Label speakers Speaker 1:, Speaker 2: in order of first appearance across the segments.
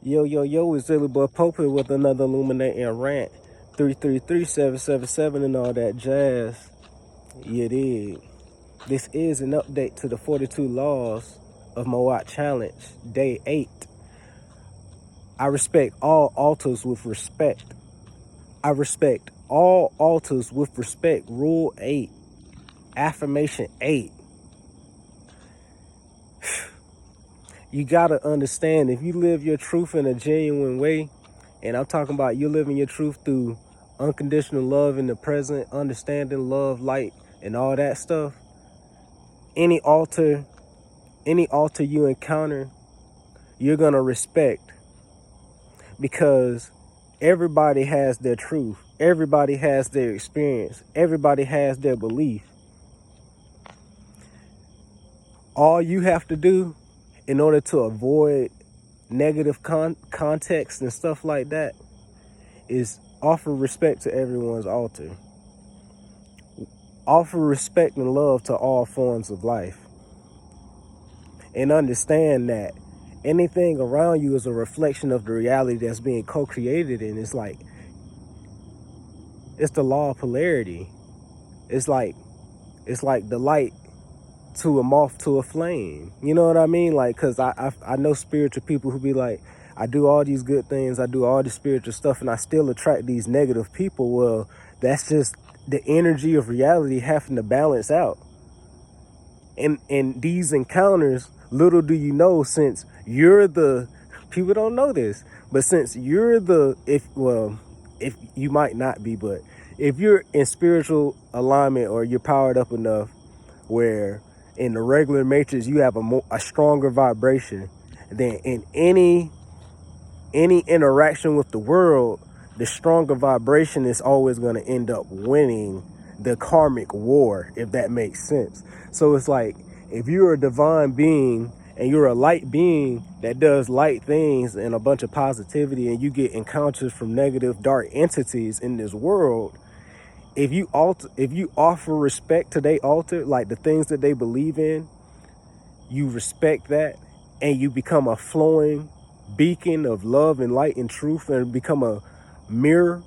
Speaker 1: Yo, it's Silly Boy Pope with another illuminating rant. 333-777 and all that jazz. Yeah, dig. This is an update to the 42 laws of Moat Challenge, day 8. I respect all altars with respect. I respect all altars with respect. Rule 8. Affirmation 8. You gotta understand, if you live your truth in a genuine way, and I'm talking about you living your truth through unconditional love in the present, understanding, love, light, and all that stuff, any altar you encounter, you're gonna respect, because everybody has their truth, everybody has their experience, everybody has their belief. All you have to do in order to avoid negative context and stuff like that is offer respect to everyone's altar. Offer respect and love to all forms of life. And understand that anything around you is a reflection of the reality that's being co-created. And it's the law of polarity. It's like the light to a moth to a flame. You know what I mean? Like, because I know spiritual people who be like, I do all these good things, I do all this spiritual stuff, and I still attract these negative people. Well, that's just the energy of reality having to balance out. And these encounters, little do you know, since you're the, people don't know this, but since you're the, if you might not be, but if you're in spiritual alignment or you're powered up enough where in the regular matrix you have a stronger vibration, then in any interaction with the world, the stronger vibration is always going to end up winning the karmic war, if that makes sense. So it's like, if you're a divine being and you're a light being that does light things and a bunch of positivity, and you get encounters from negative dark entities in this world, if you offer respect to their altar, like the things that they believe in, you respect that, and you become a flowing beacon of love and light and truth, and become a mirror,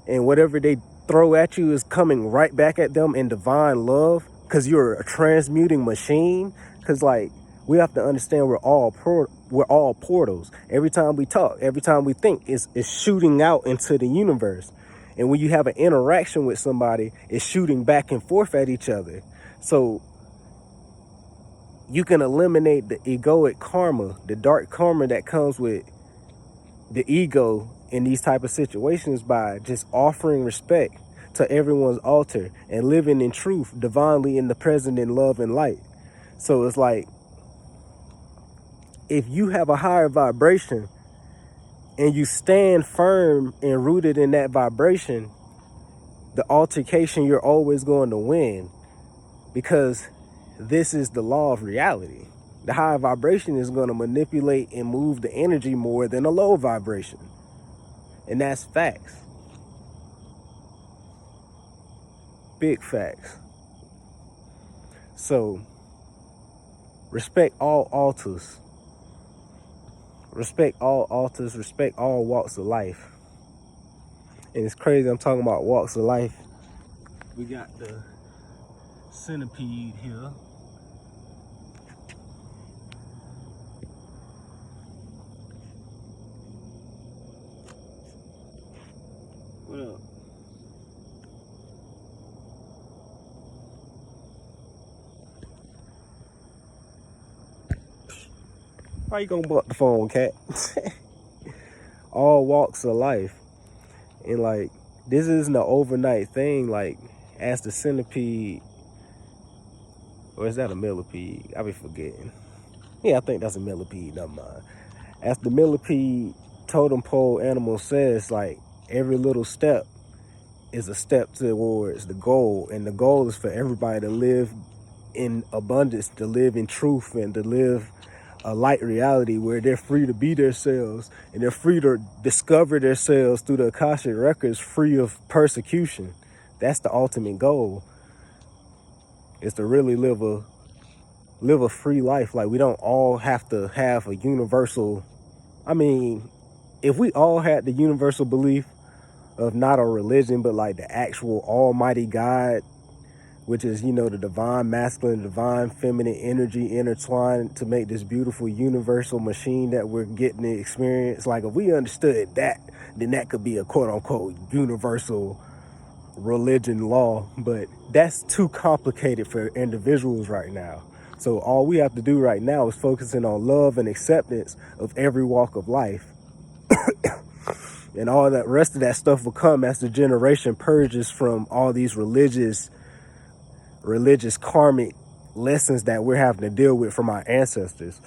Speaker 1: and whatever they throw at you is coming right back at them in divine love, because you're a transmuting machine. Because like, we have to understand we're all portals. Every time we talk, every time we think, it's shooting out into the universe. And when you have an interaction with somebody, it's shooting back and forth at each other. So you can eliminate the egoic karma, the dark karma that comes with the ego in these type of situations, by just offering respect to everyone's altar and living in truth, divinely in the present, in love and light. So it's like, if you have a higher vibration and you stand firm and rooted in that vibration, the altercation, you're always going to win, because this is the law of reality. The high vibration is going to manipulate and move the energy more than a low vibration. And that's facts. Big facts. So, respect all altars. Respect all altars. Respect all walks of life. And it's crazy, I'm talking about walks of life. We got the centipede here. What up? Why you gonna buck the phone, cat? All walks of life. And like, this isn't an overnight thing. Like, as the centipede, or is that a millipede? I be forgetting. Yeah, I think that's a millipede, never mind. As the millipede totem pole animal says, like, every little step is a step towards the goal. And the goal is for everybody to live in abundance, to live in truth, and to live a light reality where they're free to be themselves, and they're free to discover themselves through the Akashic records, free of persecution. That's the ultimate goal, is to really live a free life. Like, we don't all have to have a universal, I mean, if we all had the universal belief of not a religion, but like the actual almighty God, which is, you know, the divine masculine, divine feminine energy intertwined to make this beautiful universal machine that we're getting to experience. Like if we understood that, then that could be a quote unquote universal religion law, but that's too complicated for individuals right now. So all we have to do right now is focusing on love and acceptance of every walk of life. And all that rest of that stuff will come as the generation purges from all these religious karmic lessons that we're having to deal with from our ancestors.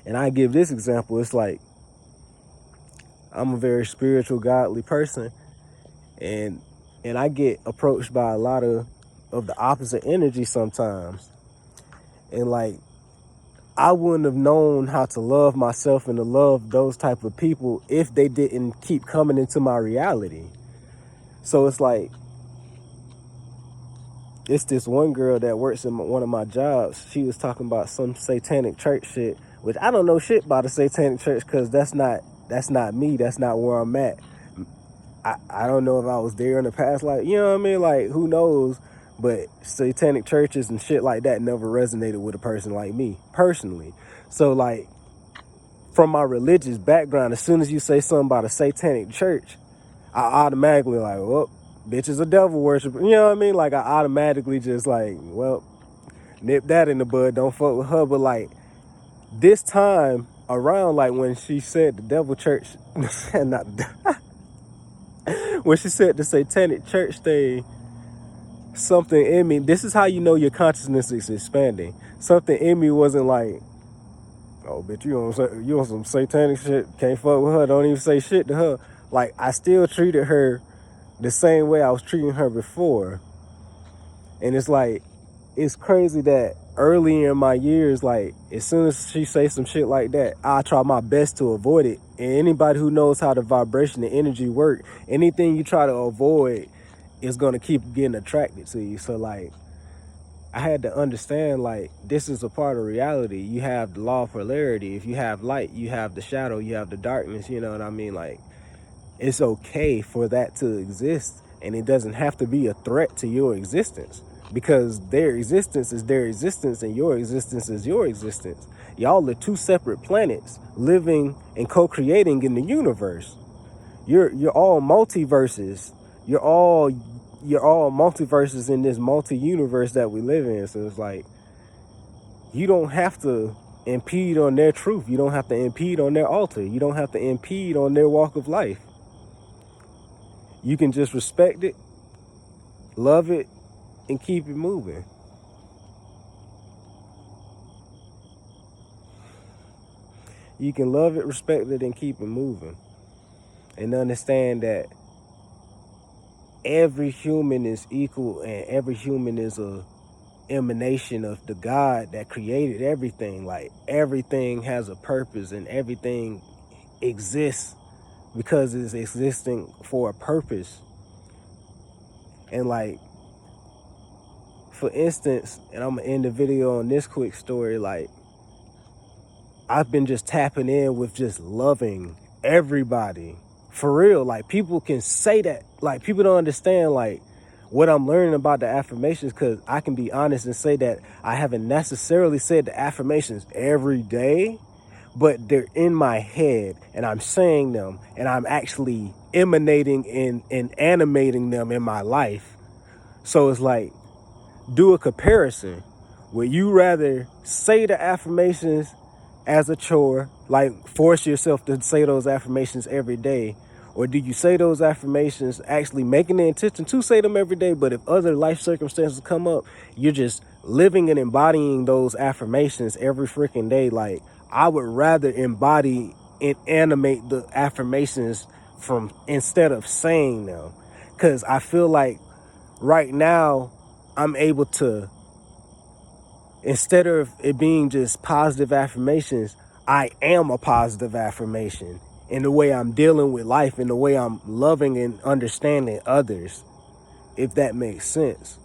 Speaker 1: And I give this example. It's like, I'm a very spiritual, godly person, and I get approached by a lot of the opposite energy sometimes. And like, I wouldn't have known how to love myself and to love those type of people if they didn't keep coming into my reality. So it's like, it's this one girl that works in one of my jobs. She was talking about some satanic church shit, which I don't know shit about a satanic church, because that's not me. That's not where I'm at. I don't know if I was there in the past, like, you know what I mean? Like, who knows? But satanic churches and shit like that never resonated with a person like me, personally. So, like, from my religious background, as soon as you say something about a satanic church, I automatically like, well, bitch is a devil worshiper. You know what I mean? Like, I automatically just like, well, nip that in the bud. Don't fuck with her. But, like, this time around, like, when she said the devil church, not when she said the satanic church thing, something in me, this is how you know your consciousness is expanding. Something in me wasn't like, oh, bitch, you on some satanic shit, can't fuck with her, don't even say shit to her. Like, I still treated her the same way I was treating her before. And it's like, it's crazy that early in my years, like, as soon as she say some shit like that, I try my best to avoid it. And anybody who knows how the vibration and energy work, anything you try to avoid is going to keep getting attracted to you. So, like, I had to understand, like, this is a part of reality. You have the law of polarity. If you have light, you have the shadow, you have the darkness, you know what I mean? Like, it's okay for that to exist, and it doesn't have to be a threat to your existence, because their existence is their existence and your existence is your existence. Y'all are two separate planets living and co-creating in the universe. You're all multiverses. You're all multiverses in this multi-universe that we live in. So it's like, you don't have to impede on their truth. You don't have to impede on their altar. You don't have to impede on their walk of life. You can just respect it, love it, and keep it moving. You can love it, respect it, and keep it moving. And understand that every human is equal, and every human is a emanation of the God that created everything. Like, everything has a purpose, and everything exists because it's existing for a purpose. And, like, for instance, and I'm gonna end the video on this quick story, like, I've been just tapping in with just loving everybody. For real, like, people can say that. Like, people don't understand, like, what I'm learning about the affirmations, because I can be honest and say that I haven't necessarily said the affirmations every day, but they're in my head, and I'm saying them, and I'm actually emanating and animating them in my life. So it's like, do a comparison. Would you rather say the affirmations as a chore, like force yourself to say those affirmations every day? Or do you say those affirmations actually making the intention to say them every day, but if other life circumstances come up, you're just living and embodying those affirmations every freaking day? Like, I would rather embody and animate the affirmations from instead of saying them, because I feel like right now I'm able to, instead of it being just positive affirmations, I am a positive affirmation in the way I'm dealing with life, in the way I'm loving and understanding others, if that makes sense.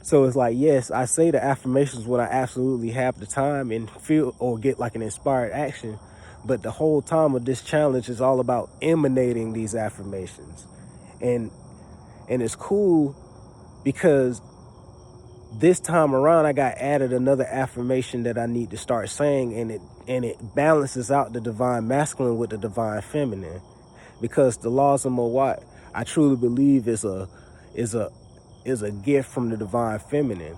Speaker 1: So it's like, yes, I say the affirmations when I absolutely have the time and feel or get like an inspired action. But the whole time of this challenge is all about emanating these affirmations. And it's cool because this time around I got added another affirmation that I need to start saying, and it balances out the divine masculine with the divine feminine. Because the laws of Mowat, I truly believe is a gift from the divine feminine.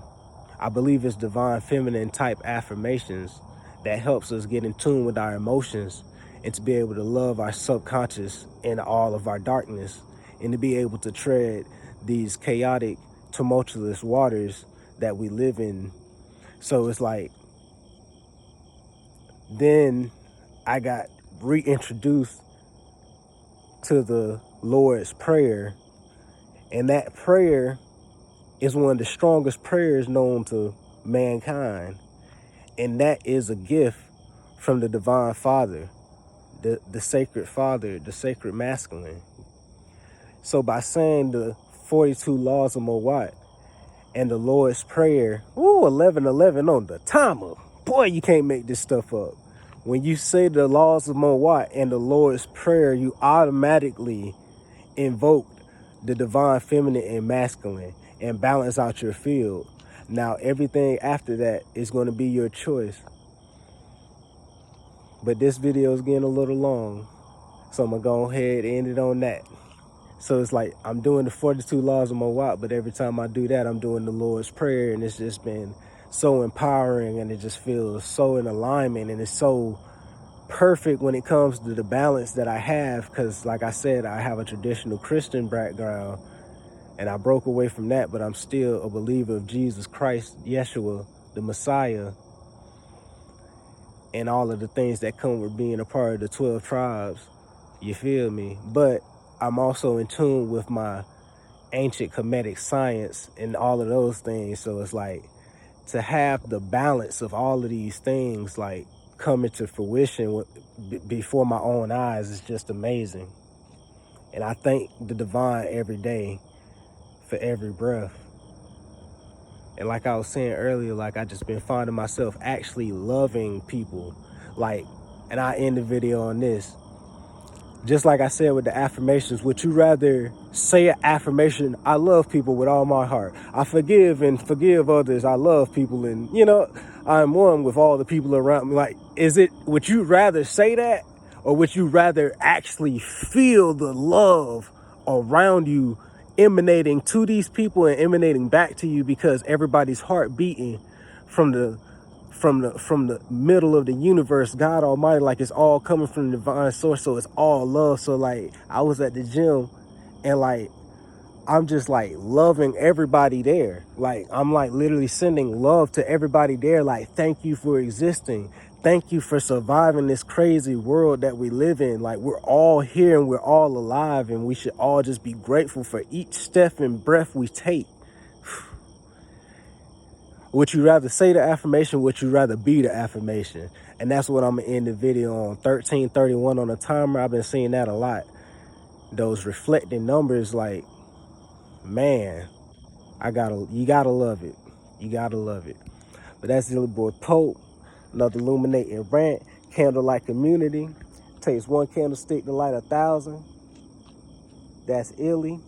Speaker 1: I believe it's divine feminine type affirmations that helps us get in tune with our emotions and to be able to love our subconscious in all of our darkness, and to be able to tread these chaotic, tumultuous waters that we live in. So it's like, then I got reintroduced to the Lord's Prayer, and that prayer is one of the strongest prayers known to mankind. And that is a gift from the divine father, the sacred father, the sacred masculine. So by saying the 42 laws of Mowat and the Lord's Prayer, 11:11 on the timer. Boy, you can't make this stuff up. When you say the laws of Mowat and the Lord's Prayer, you automatically invoke the divine feminine and masculine and balance out your field. Now, everything after that is going to be your choice. But this video is getting a little long, so I'm going to go ahead and end it on that. So it's like I'm doing the 42 laws of Mowat, but every time I do that, I'm doing the Lord's Prayer, and it's just been so empowering, and it just feels so in alignment, and it's so perfect when it comes to the balance that I have, because like I said, I have a traditional Christian background, and I broke away from that, but I'm still a believer of Jesus Christ, Yeshua, the Messiah, and all of the things that come with being a part of the 12 tribes. You feel me? But I'm also in tune with my ancient Kemetic science and all of those things. So it's like, to have the balance of all of these things like coming to fruition before my own eyes is just amazing. And I thank the divine every day for every breath. And like I was saying earlier, like I just been finding myself actually loving people. Like, and I end the video on this. Just like I said with the affirmations, would you rather say an affirmation, I love people with all my heart, I forgive and forgive others, I love people, and I'm one with all the people around me? Like, would you rather say that, or would you rather actually feel the love around you emanating to these people and emanating back to you, because everybody's heart beating from the middle of the universe, God Almighty, like it's all coming from the divine source, so it's all love. So like I was at the gym, and like I'm just like loving everybody there. Like I'm like literally sending love to everybody there. Like, thank you for existing. Thank you for surviving this crazy world that we live in. Like, we're all here and we're all alive, and we should all just be grateful for each step and breath we take. Would you rather say the affirmation? Would you rather be the affirmation? And that's what I'm going to end the video on. 1331 on the timer. I've been seeing that a lot. Those reflecting numbers, like, man, you gotta love it. You gotta love it. But that's the boy Pope. Another illuminating rant. Candlelight community. Takes one candlestick to light 1,000. That's Illy.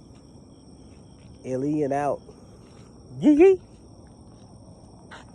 Speaker 1: Illy and out. Yee yee.